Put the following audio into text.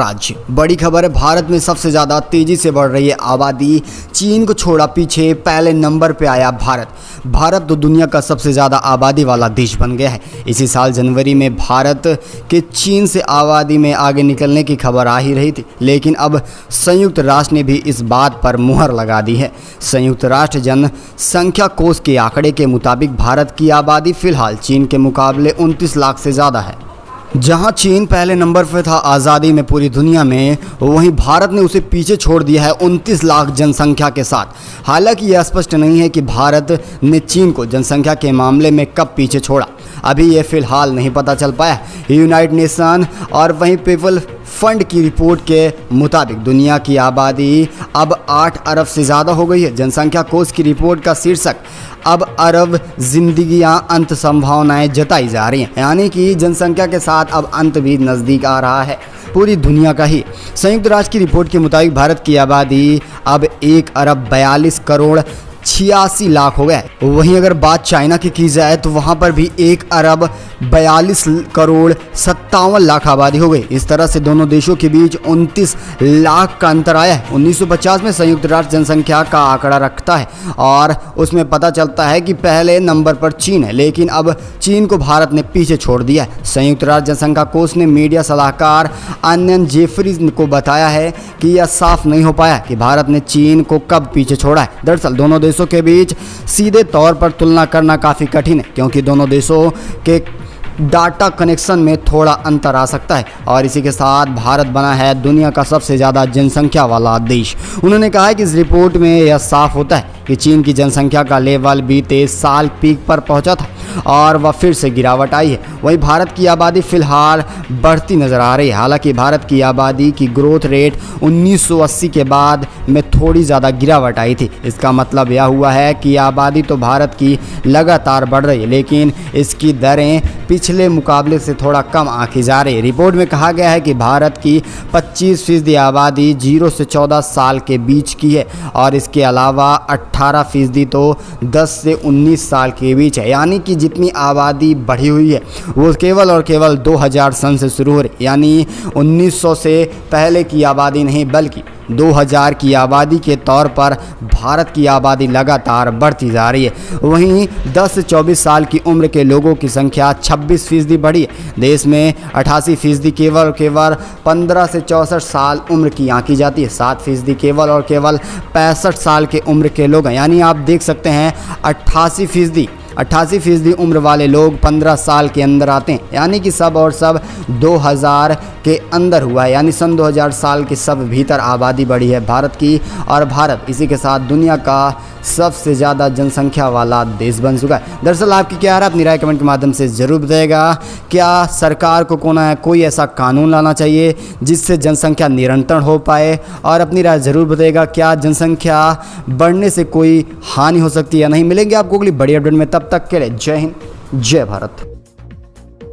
राज्य। बड़ी खबर है, भारत में सबसे ज़्यादा तेज़ी से बढ़ रही है आबादी। चीन को छोड़ा पीछे, पहले नंबर पे आया भारत तो दुनिया का सबसे ज़्यादा आबादी वाला देश बन गया है। इसी साल जनवरी में भारत के चीन से आबादी में आगे निकलने की खबर आ ही रही थी, लेकिन अब संयुक्त राष्ट्र ने भी इस बात पर मुहर लगा दी है। संयुक्त राष्ट्र जनसंख्या कोष के आंकड़े के मुताबिक भारत की आबादी फिलहाल चीन के मुकाबले 29 लाख से ज़्यादा है। जहां चीन पहले नंबर पर था आज़ादी में पूरी दुनिया में, वहीं भारत ने उसे पीछे छोड़ दिया है 29 लाख जनसंख्या के साथ। हालांकि यह स्पष्ट नहीं है कि भारत ने चीन को जनसंख्या के मामले में कब पीछे छोड़ा, अभी ये फिलहाल नहीं पता चल पाया। यूनाइटेड नेशन और वहीं पीपल फंड की रिपोर्ट के मुताबिक दुनिया की आबादी अब 8 अरब से ज़्यादा हो गई है। जनसंख्या कोष की रिपोर्ट का शीर्षक अब अरब जिंदगियां अंत संभावनाएं जताई जा रही हैं, यानी कि जनसंख्या के साथ अब अंत भी नज़दीक आ रहा है पूरी दुनिया का ही। संयुक्त राष्ट्र की रिपोर्ट के मुताबिक भारत की आबादी अब 1 अरब 42 करोड़ 86 लाख हो गए। वहीं अगर बात चाइना की जाए तो वहां पर भी 1 अरब 42 करोड़ 57 लाख आबादी हो गई। इस तरह से दोनों देशों के बीच 29 लाख का अंतर आया है। 1950 में संयुक्त राष्ट्र जनसंख्या का आंकड़ा रखता है और उसमें पता चलता है कि पहले नंबर पर चीन है, लेकिन अब चीन को भारत ने पीछे छोड़ दिया है। संयुक्त राष्ट्र जनसंख्या कोष ने मीडिया सलाहकार आनंद जेफरीज को बताया है कि यह साफ नहीं हो पाया कि भारत ने चीन को कब पीछे छोड़ा है। दरअसल दोनों देशों के बीच सीधे तौर पर तुलना करना काफ़ी कठिन है, क्योंकि दोनों देशों के डाटा कनेक्शन में थोड़ा अंतर आ सकता है। और इसी के साथ भारत बना है दुनिया का सबसे ज़्यादा जनसंख्या वाला देश। उन्होंने कहा है कि इस रिपोर्ट में यह साफ होता है कि चीन की जनसंख्या का लेवल बीते साल पीक पर पहुंचा था और वह फिर से गिरावट आई है। वहीं भारत की आबादी फिलहाल बढ़ती नज़र आ रही है। हालांकि भारत की आबादी की ग्रोथ रेट 1980 के बाद में थोड़ी ज़्यादा गिरावट आई थी। इसका मतलब यह हुआ है कि आबादी तो भारत की लगातार बढ़ रही है, लेकिन इसकी दरें पिछले मुकाबले से थोड़ा कम आंकी जा रही है। रिपोर्ट में कहा गया है कि भारत की 25% आबादी 0 से 14 साल के बीच की है और इसके अलावा 18% तो 10 से 19 साल के बीच है। यानी कि जितनी आबादी बढ़ी हुई है वो केवल और केवल 2000 सन से शुरू हो रही, यानी 1900 से पहले की आबादी नहीं, बल्कि 2000 की आबादी के तौर पर भारत की आबादी लगातार बढ़ती जा रही है। वहीं 10 से 24 साल की उम्र के लोगों की संख्या 26% बढ़ी है। देश में 88% केवल 15 से 64 साल उम्र की आंकी जाती है। 7% केवल और केवल 65 साल के उम्र के लोग हैं। यानी आप देख सकते हैं 88% उम्र वाले लोग 15 साल के अंदर आते हैं, यानी कि सब और सब 2000 के अंदर हुआ है, यानी सन 2000 साल के सब भीतर आबादी बढ़ी है भारत की। और भारत इसी के साथ दुनिया का सबसे ज़्यादा जनसंख्या वाला देश बन चुका है। दरअसल आपकी क्या राय, अपनी राय कमेंट के माध्यम से ज़रूर बताइएगा। क्या सरकार को कोई ऐसा कानून लाना चाहिए जिससे जनसंख्या निरंतर हो पाए, और अपनी राय ज़रूर बताइएगा। क्या जनसंख्या बढ़ने से कोई हानि हो सकती है या नहीं। मिलेंगे आपको अगली बड़ी अपडेट में, तब तक के लिए जय हिंद जय भारत।